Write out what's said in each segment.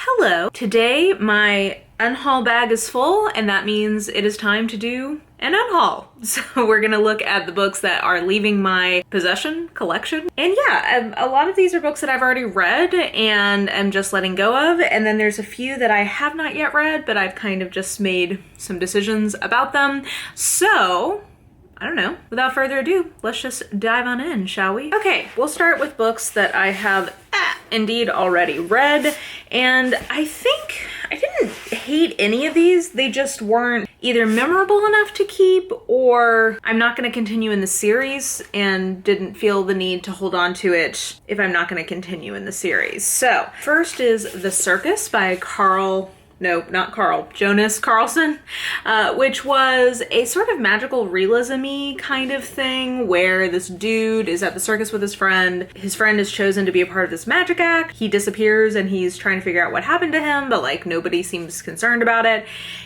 Hello. Today my Unhaul bag is full, and that means it is time to do an unhaul. So we're gonna look at the books that are leaving my collection. And yeah, a lot of these are books that I've already read and am just letting go of. And then there's a few that I have not yet read, but I've kind of just made some decisions about them. So I don't know, without further ado, let's just dive on in, shall we? Okay, we'll start with books that I have indeed already read, and I think I didn't hate any of these. They just weren't either memorable enough to keep, or I'm not going to continue in the series and didn't feel the need to hold on to it if I'm not going to continue in the series. So first is The Circus by Jonas Carlson, which was a sort of magical realism-y kind of thing where this dude is at the circus with his friend. His friend is chosen to be a part of this magic act. He disappears and he's trying to figure out what happened to him, but like nobody seems concerned about it.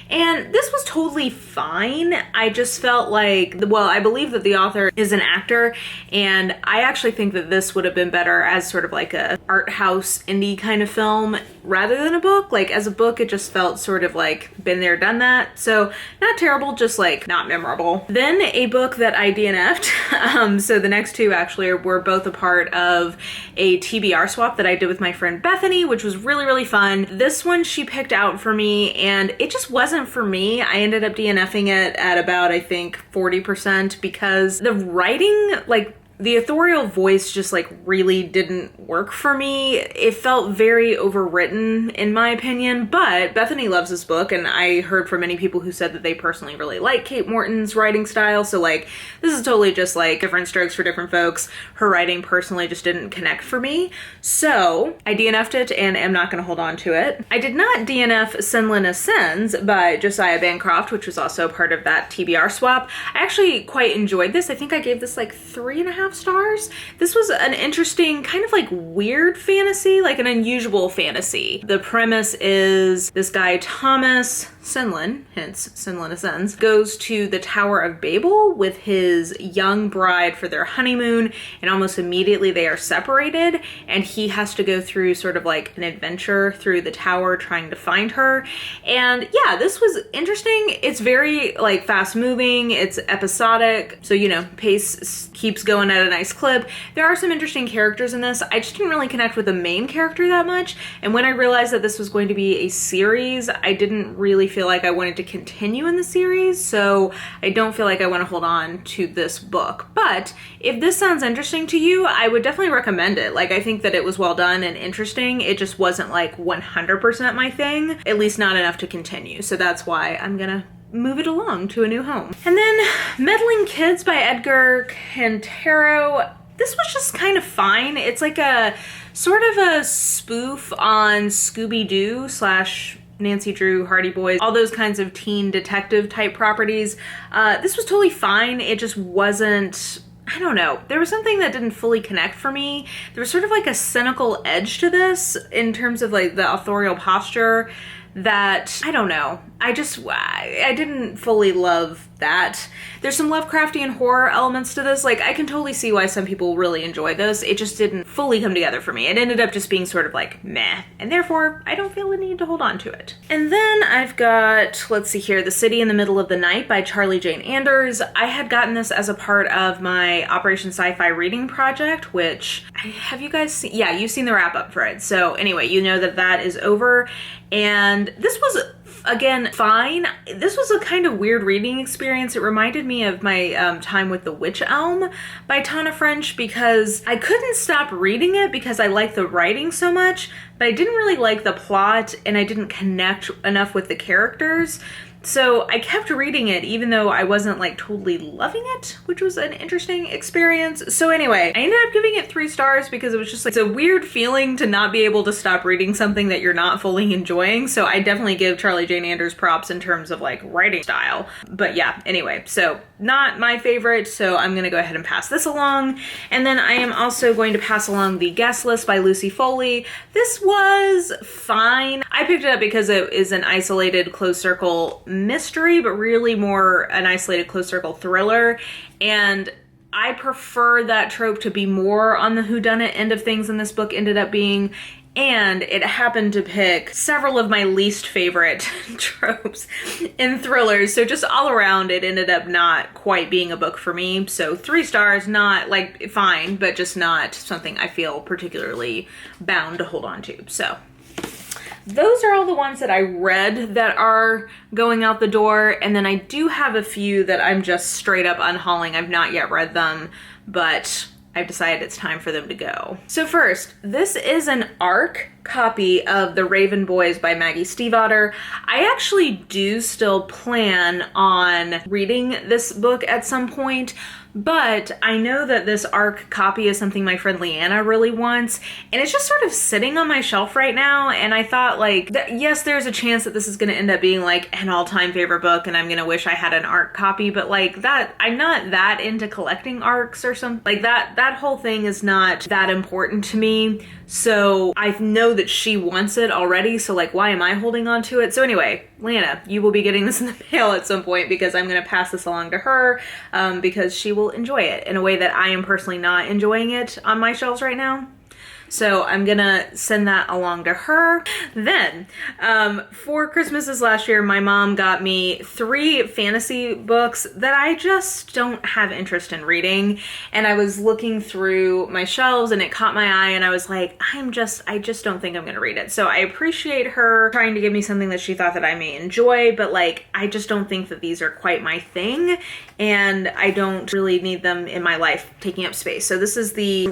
And this was totally fine. I just felt like, well, I believe that the author is an actor, and I actually think that this would have been better as sort of like a art house indie kind of film rather than a book. Like as a book, it just felt sort of like been there, done that. So not terrible, just like not memorable. Then a book that I DNF'd. So the next two actually were both a part of a TBR swap that I did with my friend Bethany, which was really, really fun. This one she picked out for me and it just wasn't for me. I ended up DNFing it at about, I think, 40% because the writing, like the authorial voice just like really didn't work for me. It felt very overwritten in my opinion, but Bethany loves this book and I heard from many people who said that they personally really like Kate Morton's writing style. So like this is totally just like different strokes for different folks. Her writing personally just didn't connect for me. So I DNF'd it and am not going to hold on to it. I did not DNF Sinlin Ascends by Josiah Bancroft, which was also part of that TBR swap. I actually quite enjoyed this. I think I gave this like 3.5 stars. This was an interesting kind of like weird fantasy, like an unusual fantasy. The premise is this guy Thomas Sinlin, hence Sinlin Ascends, goes to the Tower of Babel with his young bride for their honeymoon, and almost immediately they are separated and he has to go through sort of like an adventure through the tower trying to find her. And yeah, this was interesting. It's very like fast moving, it's episodic, so you know, pace keeps going at a nice clip. There are some interesting characters in this. I just didn't really connect with the main character that much, and when I realized that this was going to be a series, I didn't really feel like I wanted to continue in the series, so I don't feel like I want to hold on to this book. But if this sounds interesting to you, I would definitely recommend it. Like I think that it was well done and interesting. It just wasn't like 100% my thing, at least not enough to continue. So that's why I'm gonna move it along to a new home. And then Meddling Kids by Edgar Cantero. This was just kind of fine. It's like a sort of a spoof on Scooby-Doo / Nancy Drew, Hardy Boys, all those kinds of teen detective type properties. This was totally fine. It just wasn't, I don't know. There was something that didn't fully connect for me. There was sort of like a cynical edge to this in terms of like the authorial posture that, I don't know. I didn't fully love that. There's some Lovecraftian horror elements to this. Like, I can totally see why some people really enjoy this. It just didn't fully come together for me. It ended up just being sort of like meh, and therefore I don't feel the need to hold on to it. And then I've got, let's see here, The City in the Middle of the Night by Charlie Jane Anders. I had gotten this as a part of my Operation Sci-Fi reading project, which, have you guys seen? Yeah, you've seen the wrap up for it. So anyway, you know that that is over. And this was, again, fine. This was a kind of weird reading experience. It reminded me of my time with The Witch Elm by Tana French, because I couldn't stop reading it because I liked the writing so much, but I didn't really like the plot and I didn't connect enough with the characters. So I kept reading it even though I wasn't like totally loving it, which was an interesting experience. So anyway, I ended up giving it 3 stars because it was just like, it's a weird feeling to not be able to stop reading something that you're not fully enjoying. So I definitely give Charlie Jane Anders props in terms of like writing style. But yeah, anyway, so not my favorite, so I'm gonna go ahead and pass this along. And then I am also going to pass along The Guest List by Lucy Foley. This was fine. I picked it up because it is an isolated closed circle mystery, but really more an isolated closed circle thriller. And I prefer that trope to be more on the whodunit end of things than this book ended up being. and it happened to pick several of my least favorite tropes in thrillers. So just all around, it ended up not quite being a book for me. So 3 stars, not like fine, but just not something I feel particularly bound to hold on to. So those are all the ones that I read that are going out the door. And then I do have a few that I'm just straight up unhauling. I've not yet read them, but I've decided it's time for them to go. So first, this is an ARC copy of The Raven Boys by Maggie Stiefvater. I actually do still plan on reading this book at some point, but I know that this ARC copy is something my friend Leanna really wants, and it's just sort of sitting on my shelf right now, and I thought, like, yes, there's a chance that this is going to end up being, like, an all-time favorite book, and I'm going to wish I had an ARC copy, but, like, that, I'm not that into collecting ARCs or something. Like, that whole thing is not that important to me, so I know that she wants it already, so, like, why am I holding on to it? So anyway, Leanna, you will be getting this in the mail at some point, because I'm going to pass this along to her, because she will enjoy it in a way that I am personally not enjoying it on my shelves right now. So I'm gonna send that along to her. Then, for Christmases last year, my mom got me 3 fantasy books that I just don't have interest in reading. And I was looking through my shelves and it caught my eye and I was like, I just don't think I'm gonna read it. So I appreciate her trying to give me something that she thought that I may enjoy, but like, I just don't think that these are quite my thing. And I don't really need them in my life taking up space. So this is the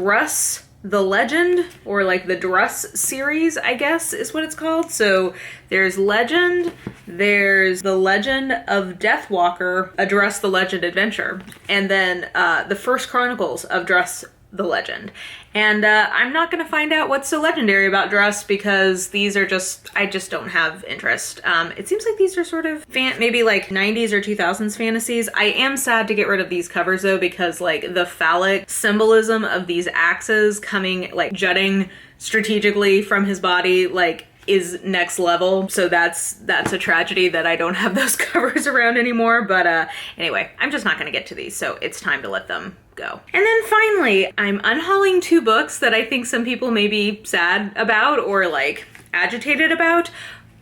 The Legend, or like the Druss series, I guess is what it's called. So there's Legend, there's The Legend of Deathwalker, a Druss the Legend adventure, and then the First Chronicles of Druss the Legend. And I'm not going to find out what's so legendary about Druss because these are just, I just don't have interest. It seems like these are sort of maybe like 90s or 2000s fantasies. I am sad to get rid of these covers though, because like the phallic symbolism of these axes coming, like jutting strategically from his body, like is next level. So that's a tragedy that I don't have those covers around anymore. But anyway, I'm just not going to get to these. So it's time to let them go. And then finally, I'm unhauling 2 books that I think some people may be sad about or like agitated about.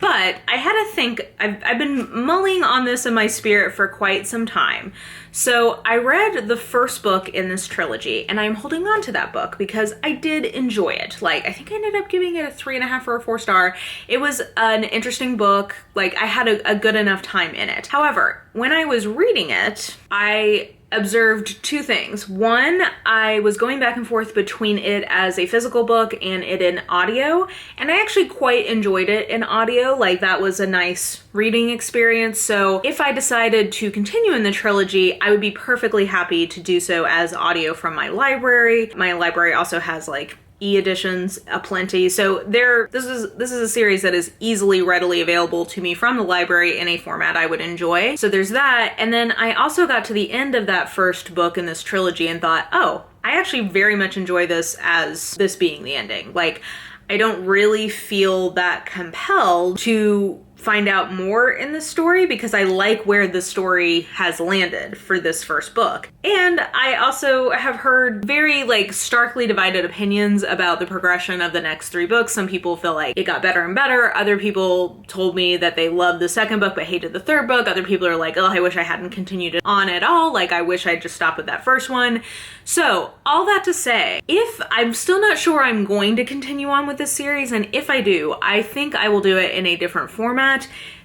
But I had to think, I've been mulling on this in my spirit for quite some time. So I read the first book in this trilogy and I'm holding on to that book because I did enjoy it. Like, I think I ended up giving it a 3.5 or a 4 star. It was an interesting book. Like, I had a good enough time in it. However, when I was reading it, I observed 2 things. One, I was going back and forth between it as a physical book and it in audio, and I actually quite enjoyed it in audio. Like, that was a nice reading experience. So if I decided to continue in the trilogy, I would be perfectly happy to do so as audio from my library. My library also has like e-editions aplenty. So this is a series that is easily readily available to me from the library in a format I would enjoy. So there's that. And then I also got to the end of that first book in this trilogy and thought, oh, I actually very much enjoy this as this being the ending. Like, I don't really feel that compelled to find out more in the story because I like where the story has landed for this first book. And I also have heard very like starkly divided opinions about the progression of the next 3 books. Some people feel like it got better and better. Other people told me that they loved the second book but hated the third book. Other people are like, oh, I wish I hadn't continued it on at all. Like, I wish I'd just stopped with that first one. So all that to say, if I'm still not sure I'm going to continue on with this series, and if I do, I think I will do it in a different format.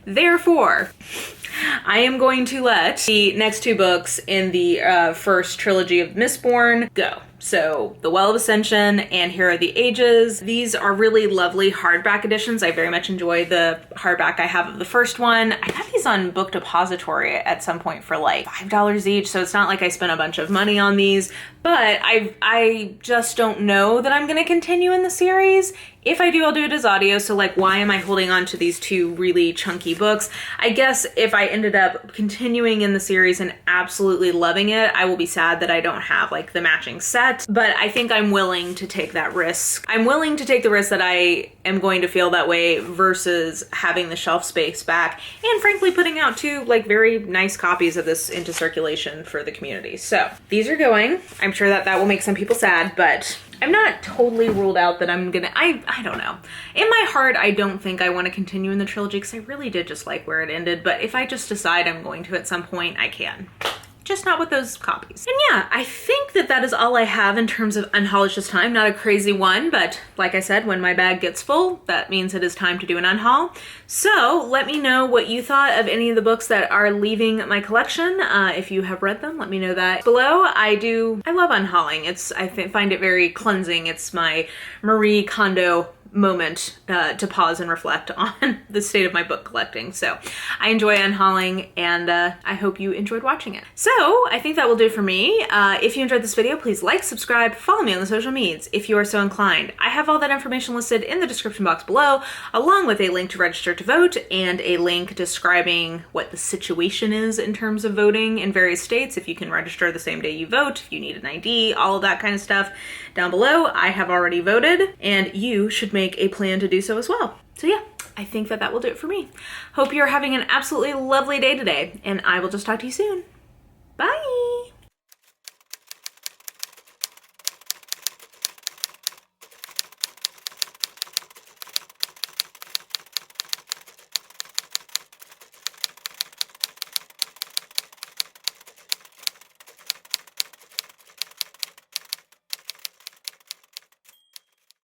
Therefore, I am going to let the next 2 books in the first trilogy of Mistborn go. So The Well of Ascension and Here Are the Ages. These are really lovely hardback editions. I very much enjoy the hardback I have of the first one. I got these on Book Depository at some point for like $5 each, so it's not like I spent a bunch of money on these, but I just don't know that I'm going to continue in the series. If I do, I'll do it as audio, so like, why am I holding on to these 2 really chunky books? I guess if I ended up continuing in the series and absolutely loving it, I will be sad that I don't have like the matching set, but I think I'm willing to take that risk. I'm willing to take the risk that I am going to feel that way versus having the shelf space back and frankly putting out 2 like very nice copies of this into circulation for the community. So these are going. I'm sure that will make some people sad, but I'm not totally ruled out that I'm gonna, I don't know. In my heart, I don't think I want to continue in the trilogy because I really did just like where it ended, but if I just decide I'm going to at some point, I can. Just not with those copies. And yeah, I think that that is all I have in terms of Unhaul this time. Not a crazy one, but like I said, when my bag gets full, that means it is time to do an unhaul. So let me know what you thought of any of the books that are leaving my collection. If you have read them, let me know that below. I love unhauling. I find it very cleansing. It's my Marie Kondo moment to pause and reflect on the state of my book collecting. So I enjoy unhauling, and I hope you enjoyed watching it. So I think that will do it for me. If you enjoyed this video, please like, subscribe, follow me on the social medias if you are so inclined. I have all that information listed in the description box below, along with a link to register to vote and a link describing what the situation is in terms of voting in various states, if you can register the same day you vote, if you need an ID, all of that kind of stuff down below. I have already voted, and you should make a plan to do so as well. So yeah, I think that will do it for me. Hope you're having an absolutely lovely day today, and I will just talk to you soon.